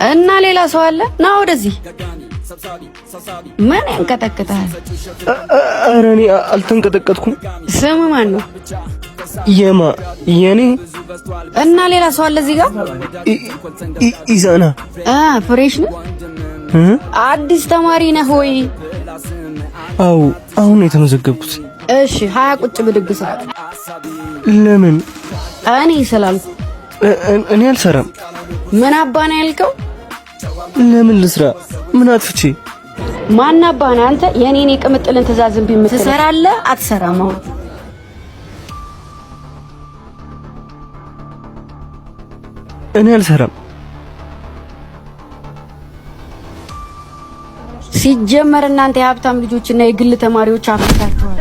እና ሌላ ሰው አለ? ና ወደዚህ። ምን ያንቀጠቅጣል? ኧረ እኔ አልተንቀጠቀጥኩም። ስም ማን ነው? የኔ እና ሌላ ሰው አለ እዚህ ጋር? ኢዛና። ፍሬሽ ነህ? አዲስ ተማሪ ነህ ወይ? አዎ አሁን የተመዘገብኩት። እሺ 20 ቁጭ ብድግ ስራ። ለምን? እኔ ስላልኩ። እኔ አልሰራም። ምን አባ ነው ያልከው? ለምን ልስራ? ምን አጥፍቼ? ማን አባ ነህ አንተ? የኔን የቅምጥልን ትእዛዝ እምቢ የምትል ትሰራለህ አትሰራም? አሁን እኔ አልሰራም። ሲጀመር እናንተ የሀብታም ልጆችና የግል ተማሪዎች አፍታችኋል።